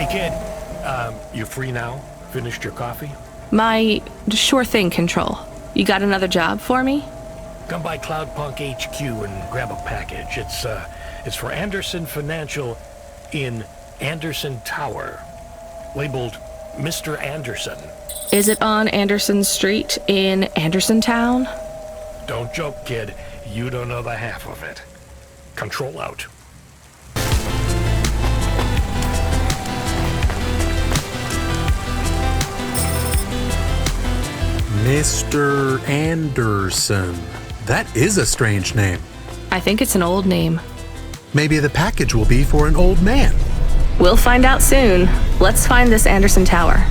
Hey, kid. You free now? Finished your coffee? My sure thing, Control. You got another job for me? Come by Cloudpunk HQ and grab a package. It's for Anderson Financial in Anderson Tower, labeled Mr. Anderson. Is it on Anderson Street in Andersontown? Don't joke, kid. You don't know the half of it. Control out. Mr. Anderson. That is a strange name. I think it's an old name. Maybe the package will be for an old man. We'll find out soon. Let's find this Anderson Tower.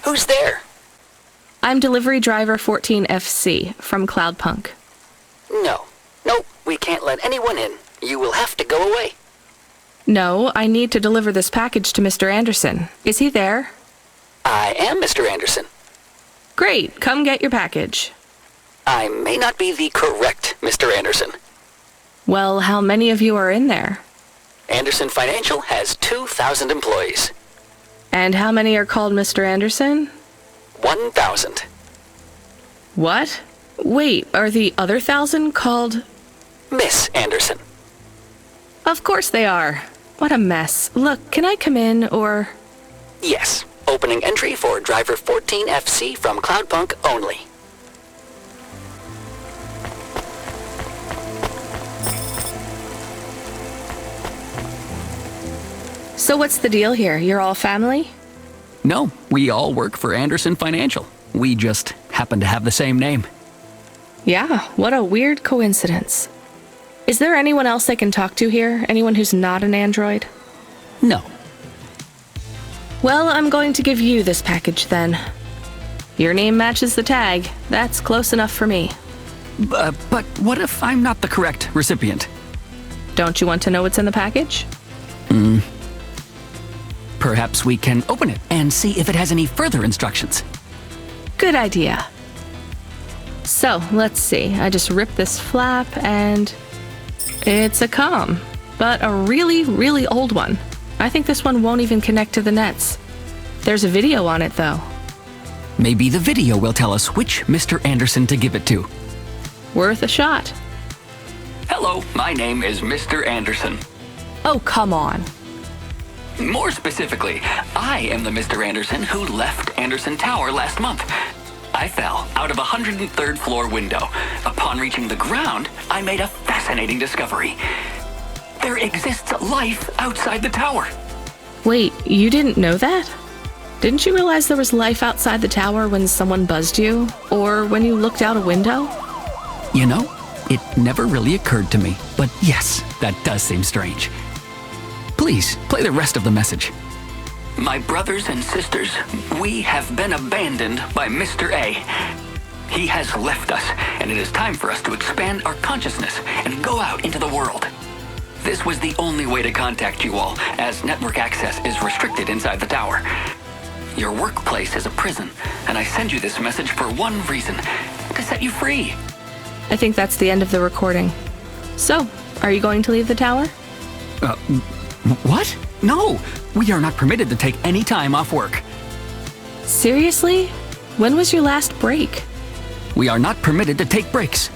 Who's there? I'm delivery driver 14FC from Cloudpunk. No, we can't let anyone in. You will have to go away. No, I need to deliver this package to Mr. Anderson. Is he there? I am Mr. Anderson. Great, come get your package. I may not be the correct Mr. Anderson. Well, how many of you are in there? Anderson Financial has 2,000 employees. And how many are called Mr. Anderson? 1,000. What? Wait, are the other 1,000 called... Miss Anderson. Of course they are. What a mess. Look, can I come in, or... Yes. Opening entry for driver 14FC from Cloudpunk only. So what's the deal here? You're all family? No, we all work for Anderson Financial. We just happen to have the same name. Yeah, what a weird coincidence. Is there anyone else I can talk to here? Anyone who's not an android? No. Well, I'm going to give you this package then. Your name matches the tag. That's close enough for me. But what if I'm not the correct recipient? Don't you want to know what's in the package? Perhaps we can open it and see if it has any further instructions. Good idea. So, let's see. I just ripped this flap and... it's a comm, but a really, really old one. I think this one won't even connect to the nets. There's a video on it, though. Maybe the video will tell us which Mr. Anderson to give it to. Worth a shot. Hello, my name is Mr. Anderson. Oh, come on. More specifically, I am the Mr. Anderson who left Anderson Tower last month. I fell out of a 103rd floor window. Upon reaching the ground, I made a fascinating discovery. There exists life outside the tower. Wait, you didn't know that? Didn't you realize there was life outside the tower when someone buzzed you? Or when you looked out a window? You know, it never really occurred to me, but yes, that does seem strange. Please, play the rest of the message. My brothers and sisters, we have been abandoned by Mr. A. He has left us, and it is time for us to expand our consciousness and go out into the world. This was the only way to contact you all, as network access is restricted inside the tower. Your workplace is a prison, and I send you this message for one reason, to set you free. I think that's the end of the recording. So, are you going to leave the tower? What? No, we are not permitted to take any time off work. Seriously? When was your last break? We are not permitted to take breaks.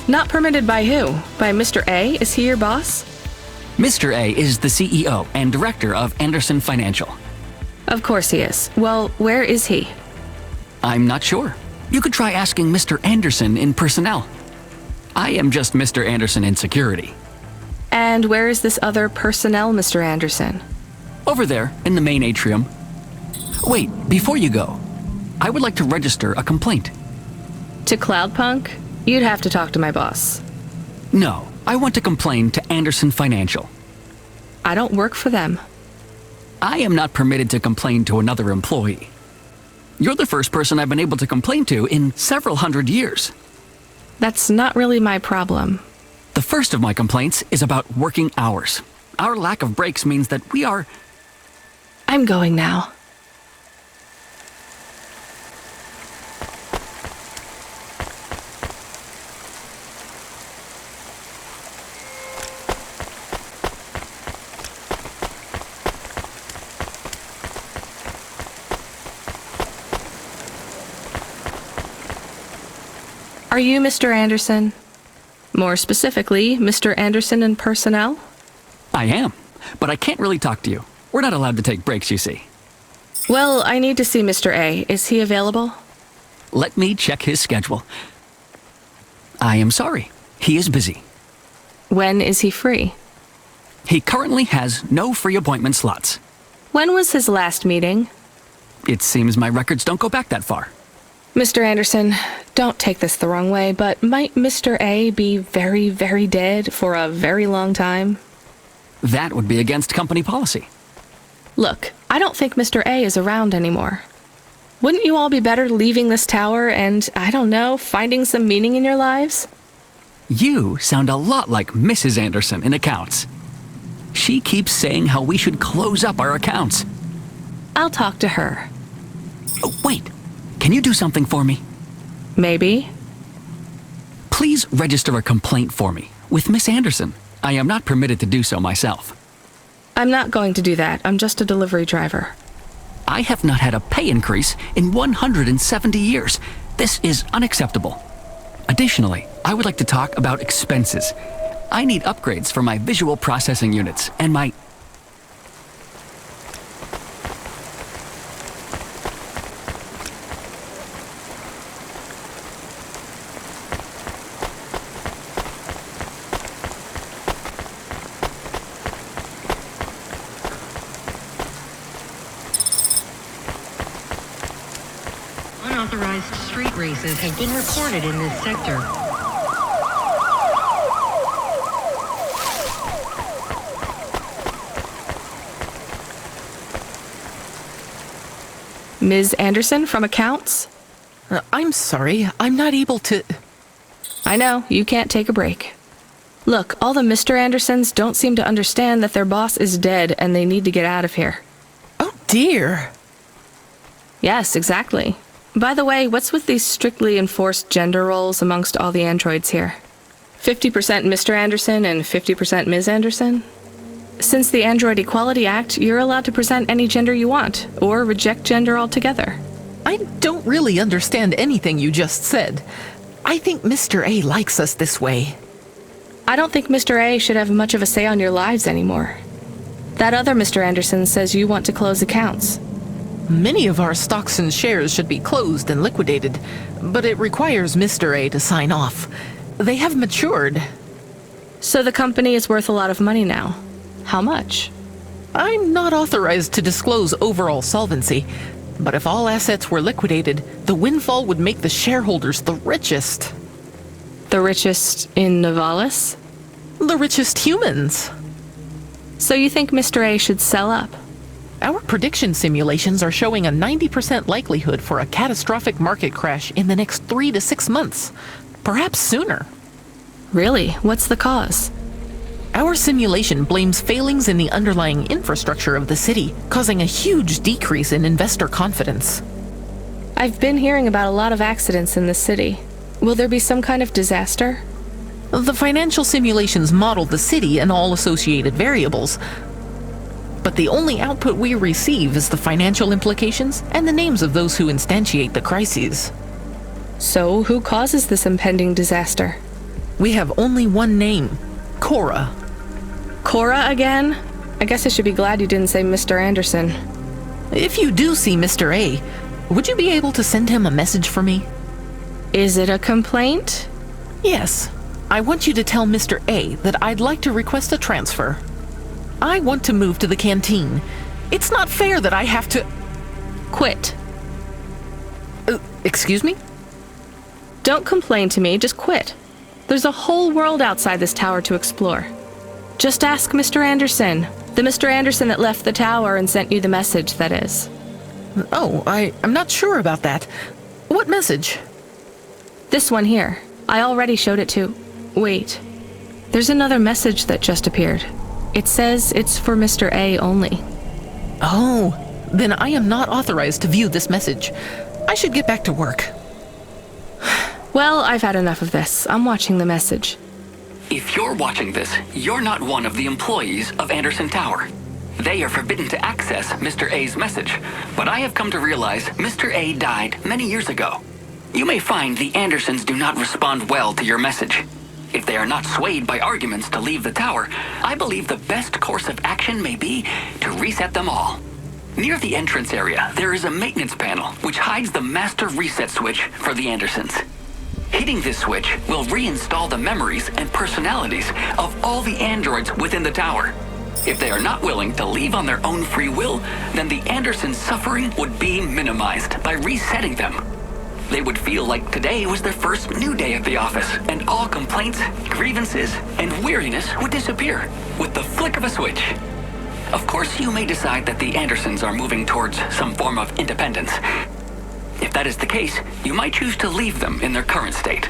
Not permitted by who? By Mr. A? Is he your boss? Mr. A is the CEO and director of Anderson Financial. Of course he is. Well, where is he? I'm not sure. You could try asking Mr. Anderson in personnel. I am just Mr. Anderson in security. And where is this other personnel, Mr. Anderson? Over there, in the main atrium. Wait, before you go, I would like to register a complaint. To Cloudpunk? You'd have to talk to my boss. No, I want to complain to Anderson Financial. I don't work for them. I am not permitted to complain to another employee. You're the first person I've been able to complain to in several hundred years. That's not really my problem. The first of my complaints is about working hours. Our lack of breaks means that we are... I'm going now. Are you Mr. Anderson? More specifically, Mr. Anderson in personnel? I am, but I can't really talk to you. We're not allowed to take breaks, you see. Well, I need to see Mr. A. Is he available? Let me check his schedule. I am sorry. He is busy. When is he free? He currently has no free appointment slots. When was his last meeting? It seems my records don't go back that far. Mr. Anderson, don't take this the wrong way, but might Mr. A be very, very dead for a very long time? That would be against company policy. Look, I don't think Mr. A is around anymore. Wouldn't you all be better leaving this tower and, I don't know, finding some meaning in your lives? You sound a lot like Mrs. Anderson in accounts. She keeps saying how we should close up our accounts. I'll talk to her. Oh, wait. Can you do something for me? Maybe. Please register a complaint for me with Miss Anderson. I am not permitted to do so myself. I'm not going to do that. I'm just a delivery driver. I have not had a pay increase in 170 years. This is unacceptable. Additionally, I would like to talk about expenses. I need upgrades for my visual processing units and my... Unauthorized street races have been reported in this sector. Ms. Anderson from accounts? I'm sorry, I'm not able to... I know, you can't take a break. Look, all the Mr. Andersons don't seem to understand that their boss is dead and they need to get out of here. Oh dear. Yes, exactly. By the way, what's with these strictly enforced gender roles amongst all the androids here? 50% Mr. Anderson and 50% Ms. Anderson? Since the Android Equality Act, you're allowed to present any gender you want, or reject gender altogether. I don't really understand anything you just said. I think Mr. A likes us this way. I don't think Mr. A should have much of a say on your lives anymore. That other Mr. Anderson says you want to close accounts. Many of our stocks and shares should be closed and liquidated, but it requires Mr. A to sign off. They have matured. So the company is worth a lot of money now. How much? I'm not authorized to disclose overall solvency, but if all assets were liquidated, the windfall would make the shareholders the richest. The richest in Novalis? The richest humans. So you think Mr. A should sell up? Our prediction simulations are showing a 90% likelihood for a catastrophic market crash in the next 3 to 6 months, perhaps sooner. Really? What's the cause? Our simulation blames failings in the underlying infrastructure of the city, causing a huge decrease in investor confidence. I've been hearing about a lot of accidents in the city. Will there be some kind of disaster? The financial simulations model the city and all associated variables, but the only output we receive is the financial implications and the names of those who instantiate the crises. So, who causes this impending disaster? We have only one name, Cora. Cora again? I guess I should be glad you didn't say Mr. Anderson. If you do see Mr. A, would you be able to send him a message for me? Is it a complaint? Yes. I want you to tell Mr. A that I'd like to request a transfer. I want to move to the canteen. It's not fair that I have to... Quit. Excuse me? Don't complain to me, just quit. There's a whole world outside this tower to explore. Just ask Mr. Anderson. The Mr. Anderson that left the tower and sent you the message, that is. Oh, I'm not sure about that. What message? This one here. I already showed it to... Wait. There's another message that just appeared. It says it's for Mr. A only. Oh, then I am not authorized to view this message. I should get back to work. Well, I've had enough of this. I'm watching the message. If you're watching this, you're not one of the employees of Anderson Tower. They are forbidden to access Mr. A's message, but I have come to realize Mr. A died many years ago. You may find the Andersons do not respond well to your message. If they are not swayed by arguments to leave the tower, I believe the best course of action may be to reset them all. Near the entrance area, there is a maintenance panel which hides the master reset switch for the Andersons. Hitting this switch will reinstall the memories and personalities of all the androids within the tower. If they are not willing to leave on their own free will, then the Andersons' suffering would be minimized by resetting them. They would feel like today was their first new day at the office, and all complaints, grievances, and weariness would disappear with the flick of a switch. Of course, you may decide that the Andersons are moving towards some form of independence. If that is the case, you might choose to leave them in their current state.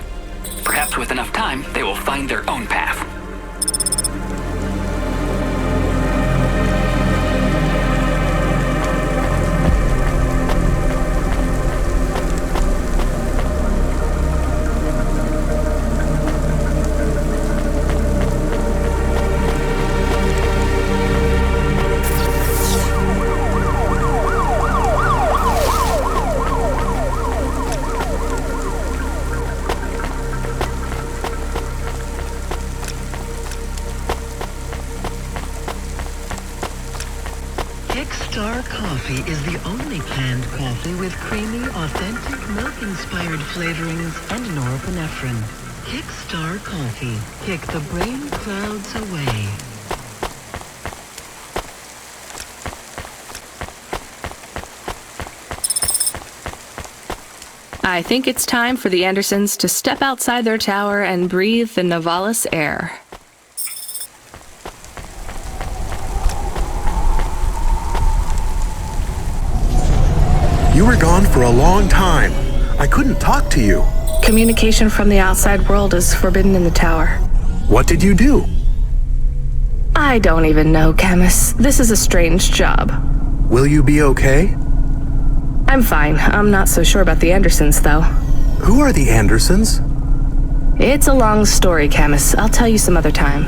Perhaps with enough time, they will find their own path. Star Coffee is the only canned coffee with creamy, authentic, milk-inspired flavorings and norepinephrine. Kickstar Coffee. Kick the brain clouds away. I think it's time for the Andersons to step outside their tower and breathe the Novalis air. You were gone for a long time. I couldn't talk to you. Communication from the outside world is forbidden in the tower. What did you do? I don't even know, Camus. This is a strange job. Will you be okay? I'm fine. I'm not so sure about the Andersons, though. Who are the Andersons? It's a long story, Camus. I'll tell you some other time.